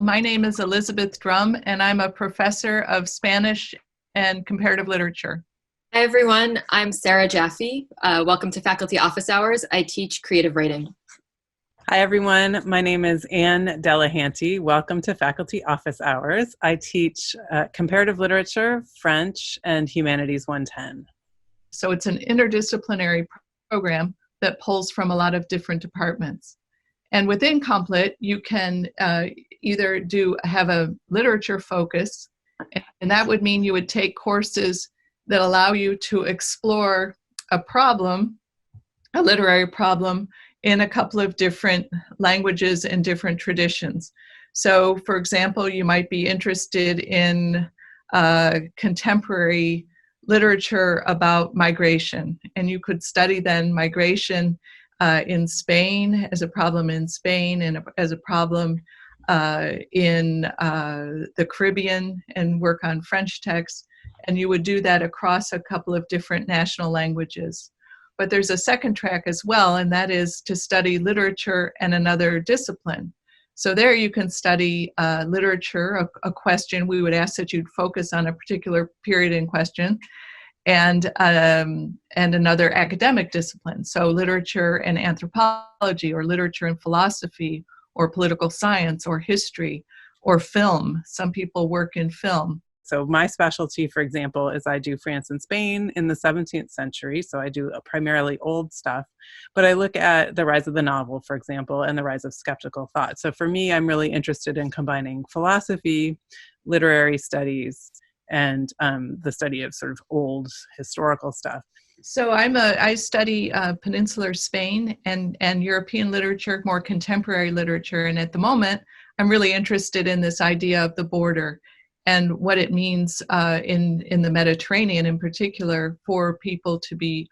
My name is Elizabeth Drum, and I'm a professor of Spanish and comparative literature. Hi everyone, I'm Sarah Jaffe. Welcome to Faculty Office Hours. I teach creative writing. Hi everyone, my name is Anne Delahanty. Welcome to Faculty Office Hours. I teach comparative literature, French, and Humanities 110. So it's an interdisciplinary program that pulls from a lot of different departments. And within Complit, you can either have a literature focus, and that would mean you would take courses that allow you to explore a problem, a literary problem, in a couple of different languages and different traditions. So, for example, you might be interested in contemporary literature about migration, and you could study then migration in Spain, as a problem in Spain, and as a problem in the Caribbean, and work on French texts. And you would do that across a couple of different national languages. But there's a second track as well, and that is to study literature and another discipline. So there you can study literature, a question. We would ask that you'd focus on a particular period in question, and another academic discipline. So literature and anthropology, or literature and philosophy, or political science, or history, or film. Some people work in film. So my specialty, for example, is I do France and Spain in the 17th century. So I do primarily old stuff, but I look at the rise of the novel, for example, and the rise of skeptical thought. So for me, I'm really interested in combining philosophy, literary studies, and the study of sort of old historical stuff. So I study peninsular Spain and European literature, more contemporary literature. And at the moment, I'm really interested in this idea of the border and what it means in the Mediterranean in particular for people to be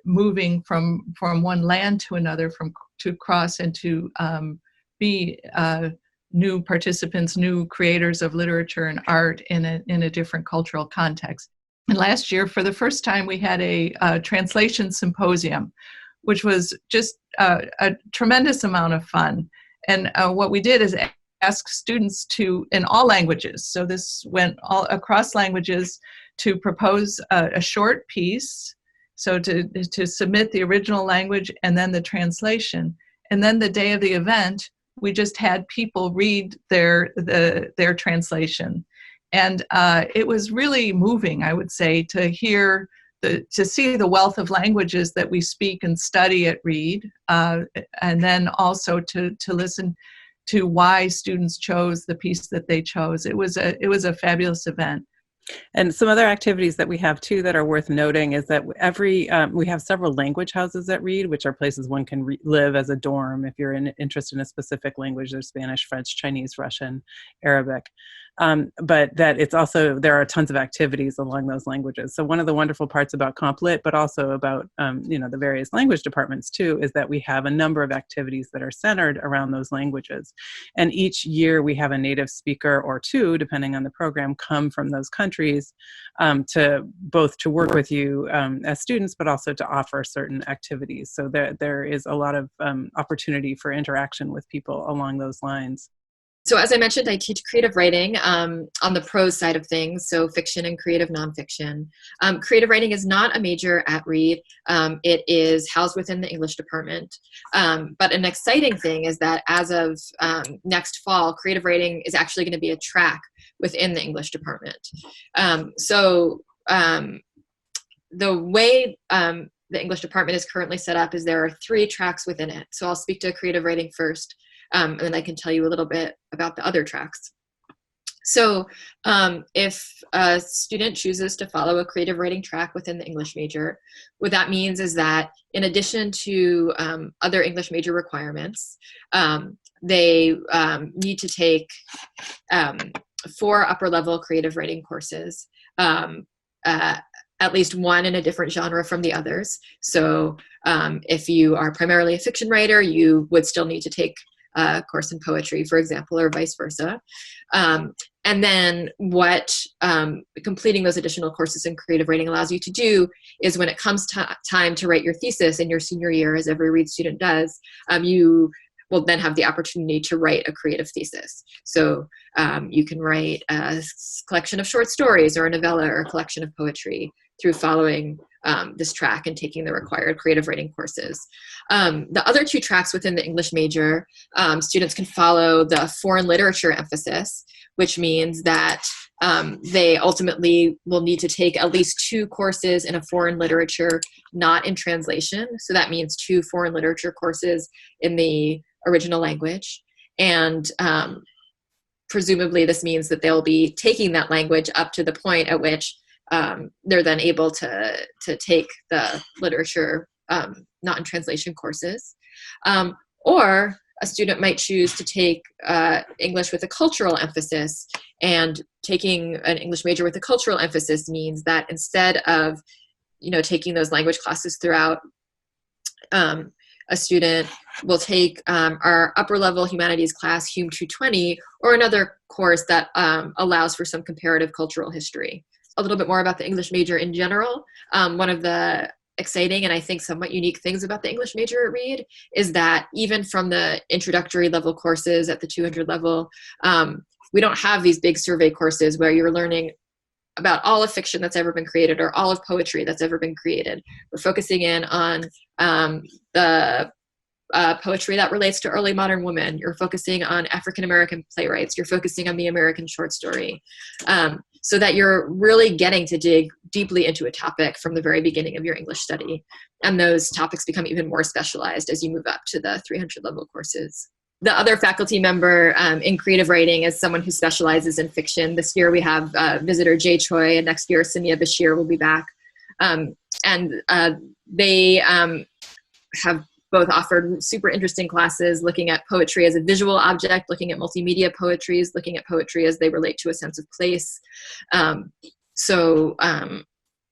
moving from one land to another, to cross and to be new participants, new creators of literature and art in a different cultural context. And last year, for the first time, we had a translation symposium, which was just a tremendous amount of fun. And what we did is ask students in all languages, so this went all across languages, to propose a short piece, so to submit the original language and then the translation. And then the day of the event, we just had people read their translation. And it was really moving, I would say, to see the wealth of languages that we speak and study at Reed, and then also to listen to why students chose the piece that they chose. It was a fabulous event. And some other activities that we have too that are worth noting is that we have several language houses at Reed, which are places one can live as a dorm if you're interested in a specific language. There's Spanish, French, Chinese, Russian, Arabic. But that it's also, there are tons of activities along those languages. So one of the wonderful parts about CompLit, but also about the various language departments too, is that we have a number of activities that are centered around those languages. And each year we have a native speaker or two, depending on the program, come from those countries to work with you as students, but also to offer certain activities. So there is a lot of opportunity for interaction with people along those lines. So as I mentioned, I teach creative writing on the prose side of things, so fiction and creative nonfiction. Creative writing is not a major at Reed. It is housed within the English department. But an exciting thing is that as of next fall, creative writing is actually going to be a track within the English department. The way the English department is currently set up is there are 3 tracks within it. So I'll speak to creative writing first. And then I can tell you a little bit about the other tracks. So if a student chooses to follow a creative writing track within the English major, what that means is that in addition to other English major requirements, they need to take 4 upper level creative writing courses, at least one in a different genre from the others. So if you are primarily a fiction writer, you would still need to take a course in poetry, for example, or vice versa. And then what completing those additional courses in creative writing allows you to do is when it comes time to write your thesis in your senior year, as every Reed student does, you will then have the opportunity to write a creative thesis. So you can write a collection of short stories or a novella or a collection of poetry through following this track and taking the required creative writing courses. The other two tracks within the English major, students can follow the foreign literature emphasis, which means that they ultimately will need to take at least 2 courses in a foreign literature, not in translation. So that means 2 foreign literature courses in the original language. And presumably this means that they'll be taking that language up to the point at which they're then able to take the literature not in translation courses. Or a student might choose to take English with a cultural emphasis, and taking an English major with a cultural emphasis means that instead of, taking those language classes throughout, a student will take our upper level humanities class, Hume 220, or another course that allows for some comparative cultural history. A little bit more about the English major in general. One of the exciting and I think somewhat unique things about the English major at Reed is that even from the introductory level courses at the 200 level, we don't have these big survey courses where you're learning about all of fiction that's ever been created or all of poetry that's ever been created. We're focusing in on the poetry that relates to early modern women. You're focusing on African-American playwrights. You're focusing on the American short story. So that you're really getting to dig deeply into a topic from the very beginning of your English study. And those topics become even more specialized as you move up to the 300 level courses. The other faculty member in creative writing is someone who specializes in fiction. This year we have visitor Jay Choi, and next year Samia Bashir will be back. They have both offered super interesting classes looking at poetry as a visual object, looking at multimedia poetries, looking at poetry as they relate to a sense of place.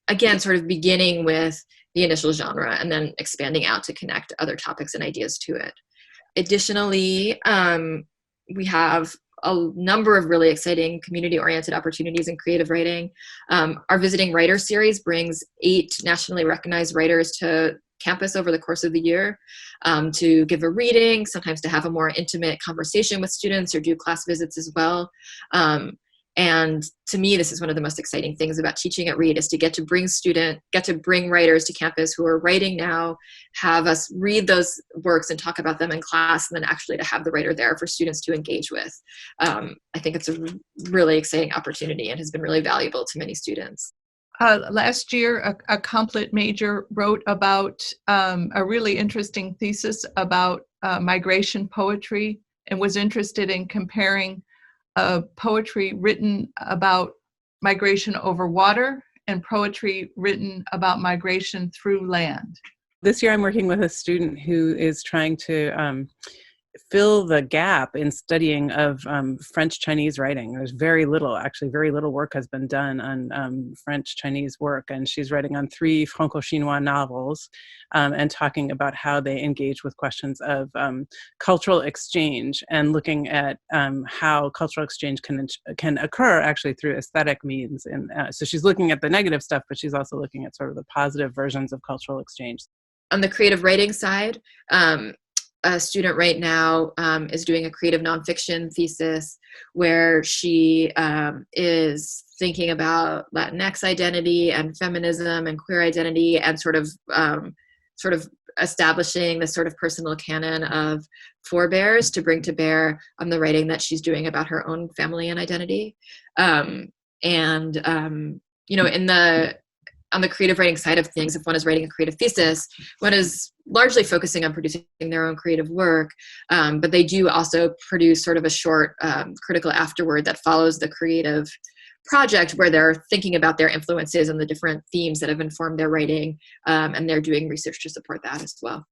Again, sort of beginning with the initial genre and then expanding out to connect other topics and ideas to it. Additionally, we have a number of really exciting community-oriented opportunities in creative writing. Our Visiting Writer series brings 8 nationally recognized writers to campus over the course of the year to give a reading, sometimes to have a more intimate conversation with students or do class visits as well. And to me, this is one of the most exciting things about teaching at Reed, is to get to bring writers to campus who are writing now, have us read those works and talk about them in class, and then actually to have the writer there for students to engage with. I think it's a really exciting opportunity and has been really valuable to many students. Last year, a Complet major wrote about a really interesting thesis about migration poetry, and was interested in comparing poetry written about migration over water and poetry written about migration through land. This year I'm working with a student who is trying to fill the gap in studying of French-Chinese writing. There's very little work has been done on French-Chinese work, and she's writing on 3 Franco-Chinois novels and talking about how they engage with questions of cultural exchange, and looking at how cultural exchange can occur actually through aesthetic means. And so she's looking at the negative stuff, but she's also looking at sort of the positive versions of cultural exchange. On the creative writing side, a student right now is doing a creative nonfiction thesis where she is thinking about Latinx identity and feminism and queer identity, and sort of establishing this sort of personal canon of forebears to bring to bear on the writing that she's doing about her own family and identity. On the creative writing side of things, if one is writing a creative thesis, one is largely focusing on producing their own creative work, but they do also produce sort of a short critical afterword that follows the creative project, where they're thinking about their influences and the different themes that have informed their writing, and they're doing research to support that as well.